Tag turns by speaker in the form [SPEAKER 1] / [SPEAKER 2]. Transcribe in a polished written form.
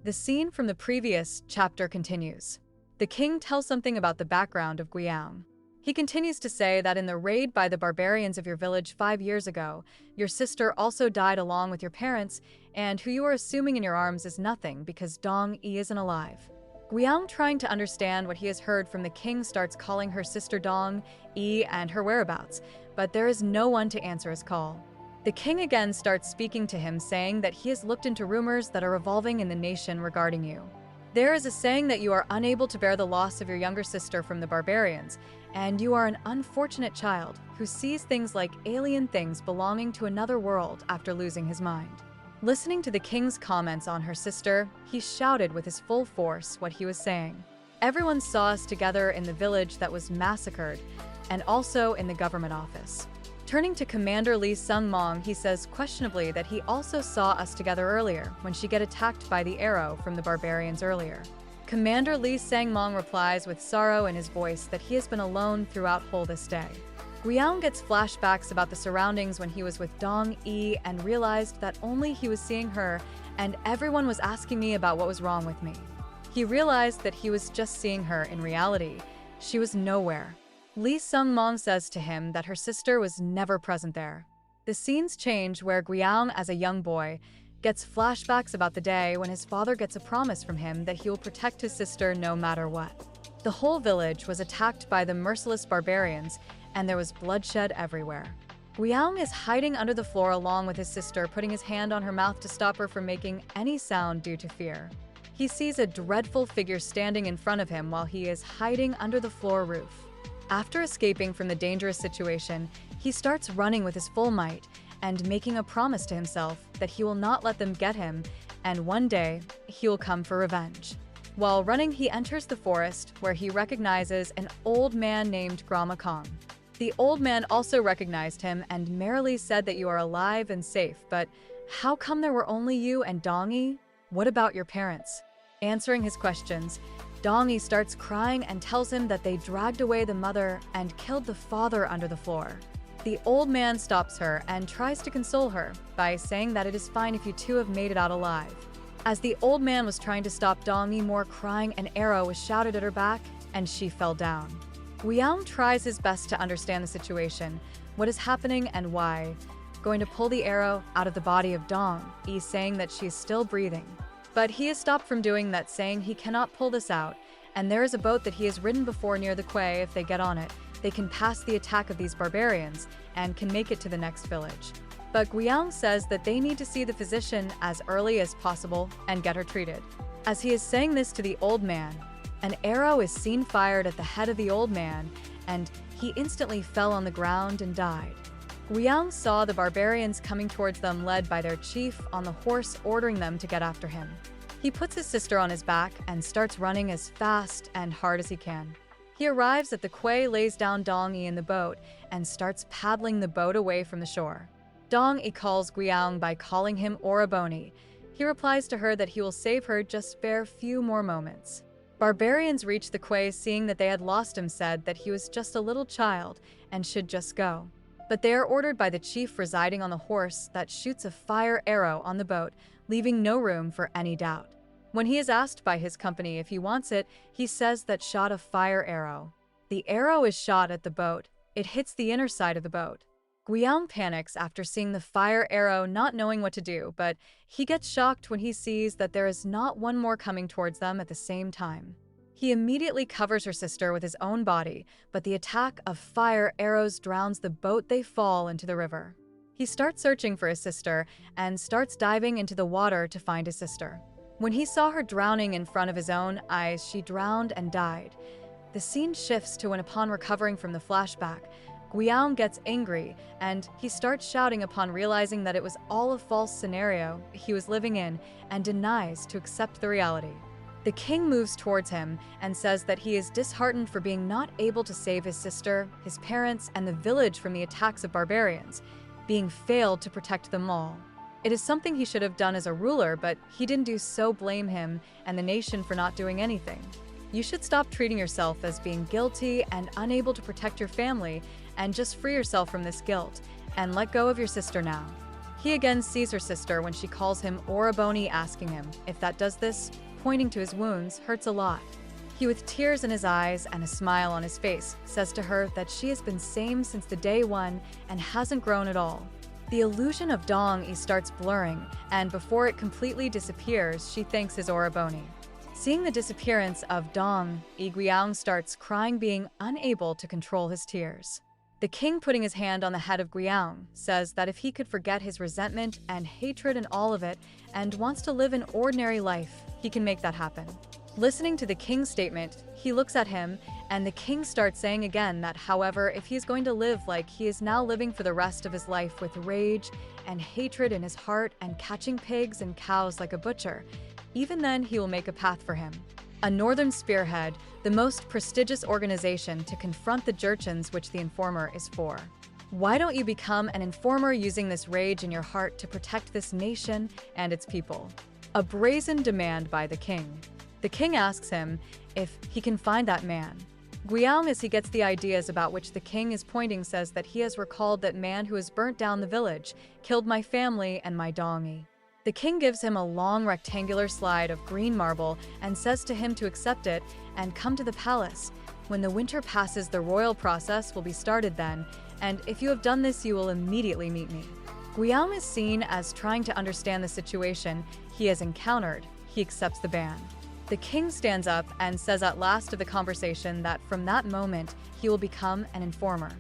[SPEAKER 1] The scene from the previous chapter continues. The king tells something about the background of Gwiyoung. He continues to say that in the raid by the barbarians of your village 5 years ago, your sister also died along with your parents, and who you are assuming in your arms is nothing because Dong-i isn't alive. Gwiyoung, trying to understand what he has heard from the king, starts calling her sister Dong-i and her whereabouts, but there is no one to answer his call. The king again starts speaking to him, saying that he has looked into rumors that are revolving in the nation regarding you. There is a saying that you are unable to bear the loss of your younger sister from the barbarians, and you are an unfortunate child who sees things like alien things belonging to another world after losing his mind. Listening to the king's comments on her sister, he shouted with his full force what he was saying. Everyone saw us together in the village that was massacred, and also in the government office. Turning to Commander Lee Sung-mong, he says questionably that he also saw us together earlier when she got attacked by the arrow from the barbarians earlier. Commander Lee Sang-mong replies with sorrow in his voice that he has been alone throughout whole this day. Gwiyoung gets flashbacks about the surroundings when he was with Dong-i and realized that only he was seeing her, and everyone was asking me about what was wrong with me. He realized that he was just seeing her in reality. She was nowhere. Lee Sung-mong says to him that her sister was never present there. The scenes change where Gwiyoung, as a young boy, gets flashbacks about the day when his father gets a promise from him that he will protect his sister no matter what. The whole village was attacked by the merciless barbarians, and there was bloodshed everywhere. Gwiyoung is hiding under the floor along with his sister, putting his hand on her mouth to stop her from making any sound due to fear. He sees a dreadful figure standing in front of him while he is hiding under the floor roof. After escaping from the dangerous situation, he starts running with his full might and making a promise to himself that he will not let them get him, and one day he will come for revenge. While running, he enters the forest where he recognizes an old man named Grama Kong. The old man also recognized him and merrily said that you are alive and safe, but how come there were only you and Dong-i? What about your parents? Answering his questions, Dong-i starts crying and tells him that they dragged away the mother and killed the father under the floor. The old man stops her and tries to console her by saying that it is fine if you two have made it out alive. As the old man was trying to stop Dong-i, more crying, an arrow was shouted at her back and she fell down. Gwiyoung tries his best to understand the situation, what is happening and why, going to pull the arrow out of the body of Dong-i, saying that she is still breathing. But he is stopped from doing that, saying he cannot pull this out, and there is a boat that he has ridden before near the quay. If they get on it, they can pass the attack of these barbarians and can make it to the next village. But Gwiyoung says that they need to see the physician as early as possible and get her treated. As he is saying this to the old man, an arrow is seen fired at the head of the old man, and he instantly fell on the ground and died. Gwiyoung saw the barbarians coming towards them, led by their chief on the horse, ordering them to get after him. He puts his sister on his back and starts running as fast and hard as he can. He arrives at the quay, lays down Dong-i in the boat, and starts paddling the boat away from the shore. Dong-i calls Gwiyoung by calling him Oraboni. He replies to her that he will save her, just spare few more moments. Barbarians reached the quay, seeing that they had lost him, said that he was just a little child and should just go. But they are ordered by the chief residing on the horse that shoots a fire arrow on the boat, leaving no room for any doubt. When he is asked by his company if he wants it, he says that shot a fire arrow. The arrow is shot at the boat. It hits the inner side of the boat. Gwiyoung panics after seeing the fire arrow, not knowing what to do, but he gets shocked when he sees that there is not one more coming towards them at the same time. He immediately covers her sister with his own body, but the attack of fire arrows drowns the boat. They fall into the river. He starts searching for his sister and starts diving into the water to find his sister. When he saw her drowning in front of his own eyes, she drowned and died. The scene shifts to when, upon recovering from the flashback, Gwiyoung gets angry and he starts shouting upon realizing that it was all a false scenario he was living in, and denies to accept the reality. The king moves towards him and says that he is disheartened for being not able to save his sister, his parents, and the village from the attacks of barbarians, being failed to protect them all. It is something he should have done as a ruler, but he didn't do so. Blame him and the nation for not doing anything. You should stop treating yourself as being guilty and unable to protect your family, and just free yourself from this guilt and let go of your sister now. He again sees her sister when she calls him Oraboni, asking him if that does this, pointing to his wounds, hurts a lot. He, with tears in his eyes and a smile on his face, says to her that she has been same since the day one and hasn't grown at all. The illusion of Dong-i starts blurring, and before it completely disappears, she thanks his Oraboni. Seeing the disappearance of Dong-i, Gwiyoung starts crying, being unable to control his tears. The king, putting his hand on the head of Gwiyoung, says that if he could forget his resentment and hatred and all of it, and wants to live an ordinary life, he can make that happen. Listening to the king's statement, he looks at him, and the king starts saying again that, however, if he is going to live like he is now living for the rest of his life with rage and hatred in his heart and catching pigs and cows like a butcher, even then he will make a path for him. A northern spearhead, the most prestigious organization to confront the Jurchens, which the informer is for. Why don't you become an informer using this rage in your heart to protect this nation and its people? A brazen demand by the king. The king asks him if he can find that man. Gwiyoung, as he gets the ideas about which the king is pointing, says that he has recalled that man who has burnt down the village, killed my family and my Dong-i. The king gives him a long rectangular slide of green marble and says to him to accept it and come to the palace. When the winter passes, the royal process will be started then, and if you have done this, you will immediately meet me. Gwiyoung is seen as trying to understand the situation he has encountered. He accepts the ban. The king stands up and says at last of the conversation that from that moment he will become an informer.